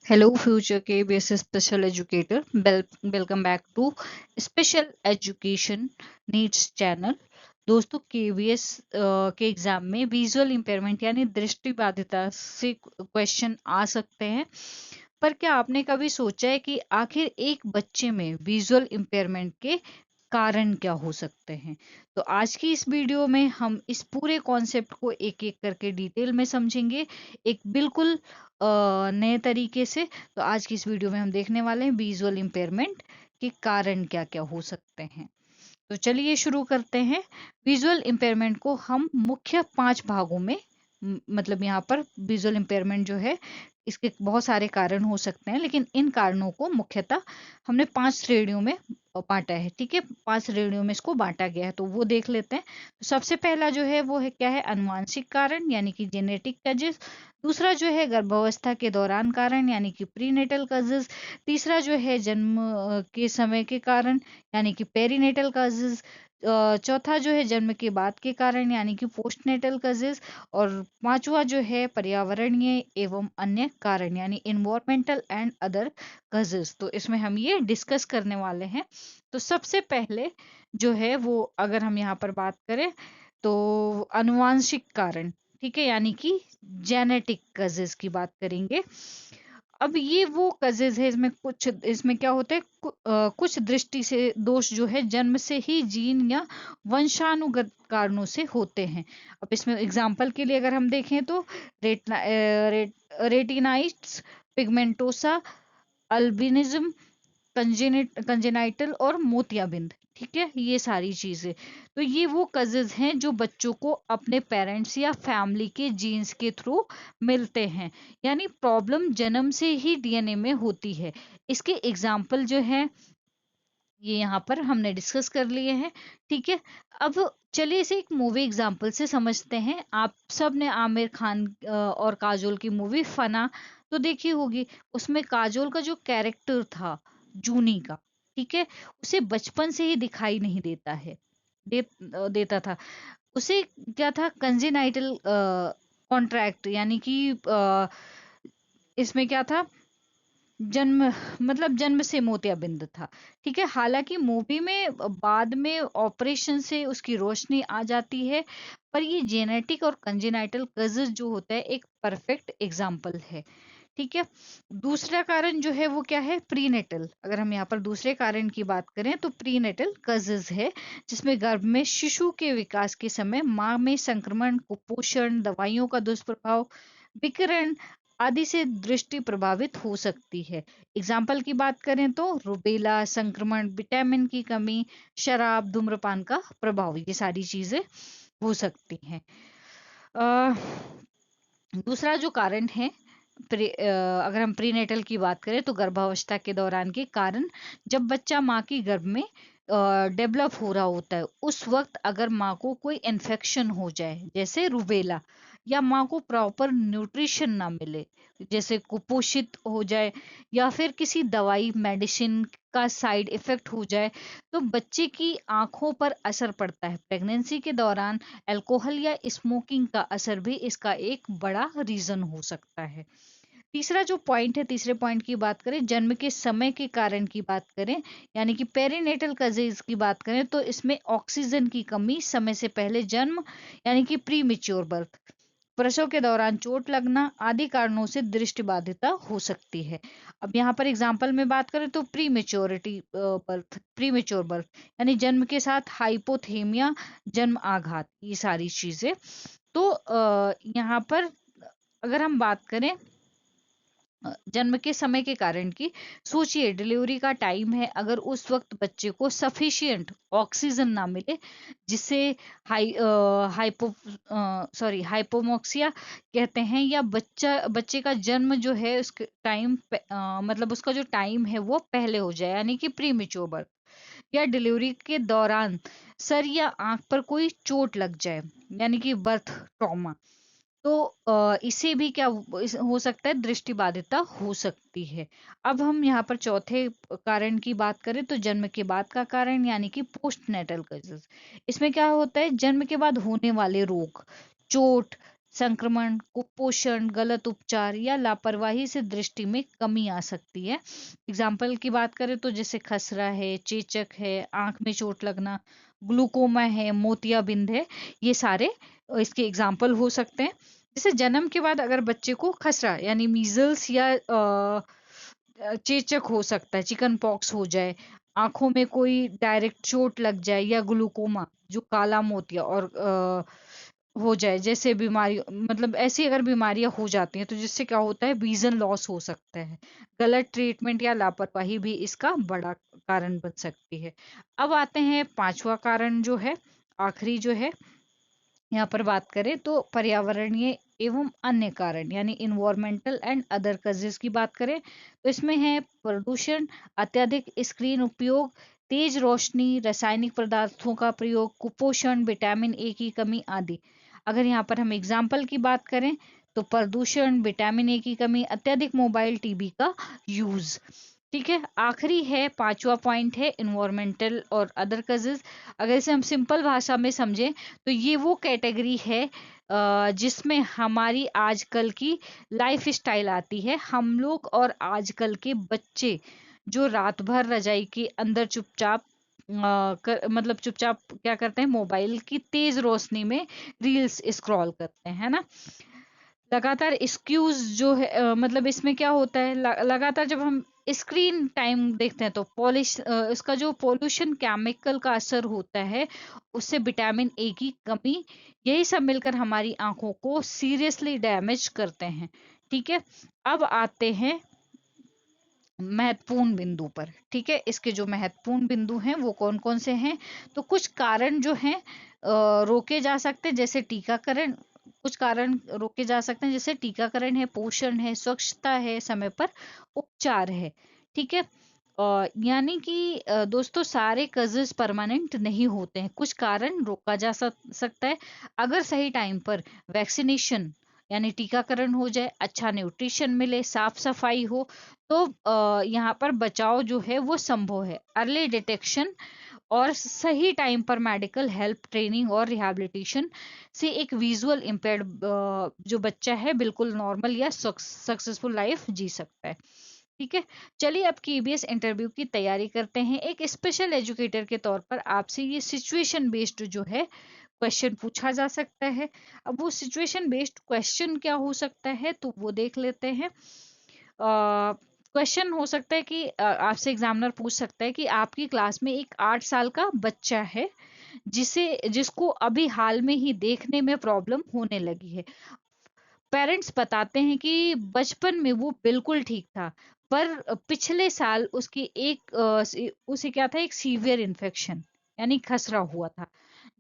Hello, future KBS special educator. Welcome back to Special Education Needs channel. दोस्तों KBS के exam में visual impairment यानी दृष्टि बाधिता से क्वेश्चन आ सकते हैं। पर क्या आपने कभी सोचा है कि आखिर एक बच्चे में विजुअल इम्पेयरमेंट के कारण क्या हो सकते हैं? तो आज की इस वीडियो में हम इस पूरे कॉन्सेप्ट को एक एक करके डिटेल में समझेंगे, एक बिल्कुल नए तरीके से। तो आज की इस वीडियो में हम देखने वाले हैं विजुअल इम्पेयरमेंट के कारण क्या क्या हो सकते हैं। तो चलिए शुरू करते हैं। विजुअल इम्पेयरमेंट को हम मुख्य 5 भागों में मतलब यहाँ पर विजुअल इम्पेयरमेंट जो है इसके बहुत सारे कारण हो सकते हैं, लेकिन इन कारणों को मुख्यतः हमने 5 श्रेणियों में बांटा है। ठीक है, 5 श्रेणियों में इसको बांटा गया है, तो वो देख लेते हैं। तो सबसे पहला जो है वो है क्या है, अनुवांशिक कारण यानी कि जेनेटिक कजेस। दूसरा जो है गर्भावस्था के दौरान कारण यानी कि प्रीनेटल कजेस। तीसरा जो है जन्म के समय के कारण यानी कि पेरीनेटल कजेस। चौथा जो है जन्म के बाद के कारण यानी कि पोस्टनेटल कजेस। और पांचवा जो है पर्यावरणीय एवं अन्य कारण यानी इन्वायरमेंटल एंड अदर कजेस। तो इसमें हम ये डिस्कस करने वाले हैं। तो सबसे पहले जो है वो अगर हम यहाँ पर बात करें तो अनुवांशिक कारण, ठीक है, यानी कि जेनेटिक कजेस की बात करेंगे। अब ये वो कजेज है, इसमें क्या होता है, कुछ दृष्टि से दोष जो है जन्म से ही जीन या वंशानुगत कारणों से होते हैं। अब इसमें एग्जांपल के लिए अगर हम देखें तो रेटिनाइट्स पिगमेंटोसा, अल्बिनिज्म, कंजेनाइटल और मोतियाबिंद। ठीक है, ये सारी चीजें, तो ये वो कजेज हैं जो बच्चों को अपने पेरेंट्स या फैमिली के जीन्स के थ्रू मिलते हैं, यानी प्रॉब्लम जन्म से ही डीएनए में होती है। इसके एग्जाम्पल जो है ये यहाँ पर हमने डिस्कस कर लिए हैं। ठीक है, अब चलिए इसे एक मूवी एग्जाम्पल से समझते हैं। आप सब ने आमिर खान और काजोल की मूवी फना तो देखी होगी। उसमें काजोल का जो कैरेक्टर था जूनी का, ठीक है, उसे बचपन से ही दिखाई नहीं देता है, देता था। उसे क्या था, कंजेनाइटल कॉन्ट्रैक्ट यानी कि इसमें क्या था, जन्म मतलब जन्म से मोतियाबिंद था। ठीक है, हालांकि मूवी में बाद में ऑपरेशन से उसकी रोशनी आ जाती है, पर ये जेनेटिक और कंजेनाइटल कजेस जो होता है एक परफेक्ट एग्जाम्पल है। ठीक है, दूसरा कारण जो है वो क्या है, प्रीनेटल। अगर हम यहाँ पर दूसरे कारण की बात करें तो प्रीनेटल कजेस है, जिसमें गर्भ में शिशु के विकास के समय माँ में संक्रमण, कुपोषण, दवाइयों का दुष्प्रभाव, विकिरण आदि से दृष्टि प्रभावित हो सकती है। एग्जाम्पल की बात करें तो रुबेला संक्रमण, विटामिन की कमी, शराब, धूम्रपान का प्रभाव, ये सारी चीजें हो सकती हैं। अ, दूसरा जो कारण है, अगर हम प्रीनेटल की बात करें तो गर्भावस्था के दौरान के कारण, जब बच्चा माँ की गर्भ में डेवलप हो रहा होता है उस वक्त अगर माँ को कोई इन्फेक्शन हो जाए जैसे रुबेला, या माँ को प्रॉपर न्यूट्रिशन ना मिले जैसे कुपोषित हो जाए, या फिर किसी दवाई मेडिसिन का साइड इफेक्ट हो जाए, तो बच्चे की आंखों पर असर पड़ता है। प्रेगनेंसी के दौरान अल्कोहल या स्मोकिंग का असर भी इसका एक बड़ा रीजन हो सकता है। तीसरा जो पॉइंट है, तीसरे पॉइंट की बात करें, जन्म के समय के कारण की बात करें यानी कि पेरीनेटल कजेज की बात करें, तो इसमें ऑक्सीजन की कमी, समय से पहले जन्म यानी कि प्री मेच्योर बर्थ, प्रसव के दौरान चोट लगना आदि कारणों से दृष्टि बाधिता हो सकती है। अब यहाँ पर एग्जाम्पल में बात करें तो प्री मेच्योर बर्थ यानी जन्म के साथ हाइपोथेमिया, जन्म आघात, ये सारी चीजें। तो यहाँ पर अगर हम बात करें जन्म के समय के कारण की, सोचिए डिलीवरी का टाइम है, अगर उस वक्त बच्चे को सफिशिएंट ऑक्सीजन ना मिले, जिससे हाइपो हाइपोमोक्सिया कहते हैं, या बच्चे का जन्म जो है उसके टाइम मतलब उसका जो टाइम है वो पहले हो जाए यानी कि प्री मेच्योर बर्थ, या डिलीवरी के दौरान सर या आंख पर कोई चोट लग जाए यानी कि बर्थ ट्रॉमा, तो इसे भी क्या हो सकता है, दृष्टि बाधिता हो सकती है। अब हम यहाँ पर चौथे कारण की बात करें तो जन्म के बाद का कारण यानी कि पोस्ट नेटल कॉजेज। इसमें क्या होता है, जन्म के बाद होने वाले रोग, चोट, संक्रमण, कुपोषण, गलत उपचार या लापरवाही से दृष्टि में कमी आ सकती है। एग्जाम्पल की बात करें तो जैसे खसरा है, चेचक है, आंख में चोट लगना, ग्लूकोमा है, मोतियाबिंद है, ये सारे इसके एग्जाम्पल हो सकते हैं। जैसे जन्म के बाद अगर बच्चे को खसरा यानी मीजल्स या चेचक हो सकता है, चिकन पॉक्स हो जाए, आंखों में कोई डायरेक्ट चोट लग जाए, या ग्लूकोमा जो काला मोतिया और हो जाए, जैसे बीमारी मतलब ऐसी अगर बीमारियां हो जाती हैं तो जिससे क्या होता है, विजन लॉस हो सकता है। गलत ट्रीटमेंट या लापरवाही भी इसका बड़ा कारण बन सकती है। अब आते हैं पांचवा कारण जो है, आखिरी जो है यहाँ पर बात करें तो पर्यावरणीय एवं अन्य कारण यानी इन्वायरमेंटल एंड अदर कजेस की बात करें तो इसमें है प्रदूषण, अत्यधिक स्क्रीन उपयोग, तेज रोशनी, रासायनिक पदार्थों का प्रयोग, कुपोषण, विटामिन ए की कमी आदि। अगर यहाँ पर हम एग्जाम्पल की बात करें तो प्रदूषण, विटामिन ए की कमी, अत्यधिक मोबाइल टीवी का यूज। ठीक है, आखिरी है पांचवा पॉइंट है इन्वायरमेंटल और अदर कजेस। अगर इसे हम सिंपल भाषा में समझें तो ये वो कैटेगरी है जिसमें हमारी आजकल की लाइफ स्टाइल आती है। हम लोग और आजकल के बच्चे जो रात भर रजाई के अंदर चुपचाप मतलब चुपचाप क्या करते हैं, मोबाइल की तेज रोशनी में रील्स स्क्रॉल करते हैं, है ना। लगातार एक्सक्यूज जो है मतलब इसमें क्या होता है, लगातार जब हम स्क्रीन टाइम देखते हैं तो पॉलिश इसका जो पोल्यूशन केमिकल का असर होता है, उससे विटामिन ए की कमी, यही सब मिलकर हमारी आंखों को सीरियसली डैमेज करते हैं। ठीक है, अब आते हैं महत्वपूर्ण बिंदु पर। ठीक है, इसके जो महत्वपूर्ण बिंदु हैं वो कौन कौन से हैं, तो कुछ कारण जो हैं रोके जा सकते हैं, जैसे टीकाकरण। कुछ कारण रोके जा सकते हैं जैसे टीकाकरण है, पोषण है, स्वच्छता है, समय पर उपचार है। ठीक है, यानी कि दोस्तों सारे कजेस परमानेंट नहीं होते हैं, कुछ कारण रोका जा सकता है अगर सही टाइम पर वैक्सीनेशन यानी टीकाकरण हो जाए, अच्छा न्यूट्रिशन मिले, साफ सफाई हो, तो यहाँ पर बचाव जो है वो संभव है। अर्ली डिटेक्शन और सही टाइम पर मेडिकल हेल्प, ट्रेनिंग और रिहैबिलिटेशन से एक विजुअल इम्पेयर्ड जो बच्चा है बिल्कुल नॉर्मल या सक्सेसफुल लाइफ जी सकता है। ठीक है, चलिए अब केबीएस इंटरव्यू की तैयारी करते हैं। एक स्पेशल एजुकेटर के तौर पर आपसे ये सिचुएशन बेस्ड जो है क्वेश्चन पूछा जा सकता है। अब वो सिचुएशन बेस्ड क्वेश्चन क्या हो सकता है तो वो देख लेते हैं। क्वेश्चन हो सकता है कि आपसे एग्जामिनर पूछ सकता है कि आपकी क्लास में एक 8 साल का बच्चा है जिसको अभी हाल में ही देखने में प्रॉब्लम होने लगी है। पेरेंट्स बताते हैं कि बचपन में वो बिल्कुल ठीक था, पर पिछले साल उसे क्या था, एक सीवियर इन्फेक्शन यानी खसरा हुआ था,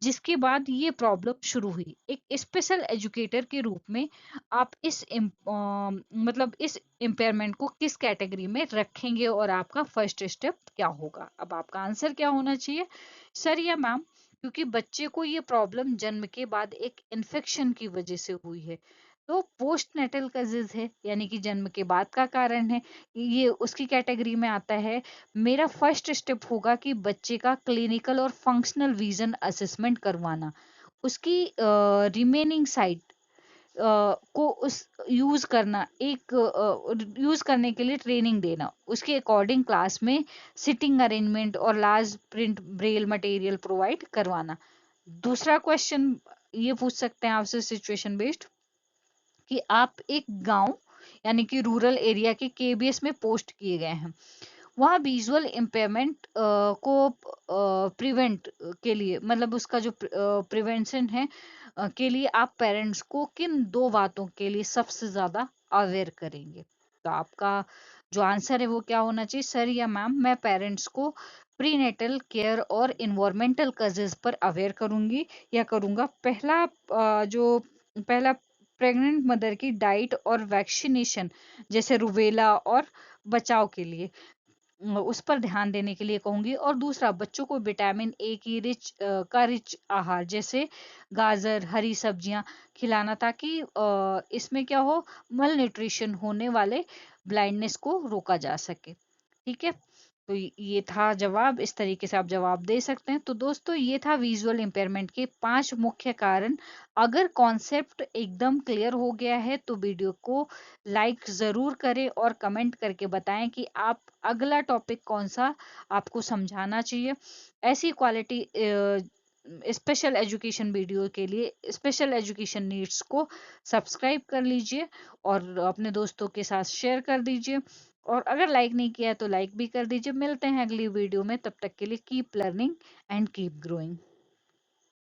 जिसके बाद ये प्रॉब्लम शुरू हुई। एक स्पेशल एजुकेटर के रूप में आप मतलब इस इम्पेयरमेंट को किस कैटेगरी में रखेंगे और आपका फर्स्ट स्टेप क्या होगा। अब आपका आंसर क्या होना चाहिए, सर या मैम, क्योंकि बच्चे को ये प्रॉब्लम जन्म के बाद एक इन्फेक्शन की वजह से हुई है, तो पोस्ट नेटल कजेज है यानी कि जन्म के बाद का कारण है, ये उसकी कैटेगरी में आता है। मेरा फर्स्ट स्टेप होगा कि बच्चे का क्लिनिकल और फंक्शनल विजन असेसमेंट करवाना, उसकी रिमेनिंग साइट को उस यूज करना, एक यूज करने के लिए ट्रेनिंग देना, उसके अकॉर्डिंग क्लास में सिटिंग अरेंजमेंट और large print Braille material provide करवाना। दूसरा क्वेश्चन ये पूछ सकते हैं आपसे सिचुएशन बेस्ड कि आप एक गांव यानी कि रूरल एरिया के केबीएस में पोस्ट किए गए हैं, वहाँ विजुअल इम्पेयरमेंट को प्रिवेंट के लिए मतलब उसका जो प्रिवेंशन है के लिए आप पेरेंट्स को किन दो बातों के लिए सबसे ज्यादा अवेयर करेंगे। तो आपका जो आंसर है वो क्या होना चाहिए, सर या मैम, मैं पेरेंट्स को प्रीनेटल केयर और इन्वायरमेंटल कजेस पर अवेयर करूंगी या करूंगा। पहला प्रेग्नेंट मदर की डाइट और वैक्सीनेशन जैसे रुबेला और बचाव के लिए उस पर ध्यान देने के लिए कहूंगी। और दूसरा, बच्चों को विटामिन ए की रिच आहार जैसे गाजर, हरी सब्जियां खिलाना, ताकि इसमें क्या हो, मल न्यूट्रिशन होने वाले ब्लाइंडनेस को रोका जा सके। ठीक है, तो ये था जवाब, इस तरीके से आप जवाब दे सकते हैं। तो दोस्तों ये था विजुअल इम्पेयरमेंट के 5 मुख्य कारण। अगर कॉन्सेप्ट एकदम क्लियर हो गया है तो वीडियो को लाइक ज़रूर करें और कमेंट करके बताएं कि आप अगला टॉपिक कौन सा आपको समझाना चाहिए। ऐसी क्वालिटी स्पेशल एजुकेशन वीडियो के लिए स्पेशल एजुकेशन नीड्स को सब्सक्राइब कर लीजिए और अपने दोस्तों के साथ शेयर कर दीजिए। और अगर लाइक नहीं किया है तो लाइक भी कर दीजिए। मिलते हैं अगली वीडियो में, तब तक के लिए keep learning and keep growing.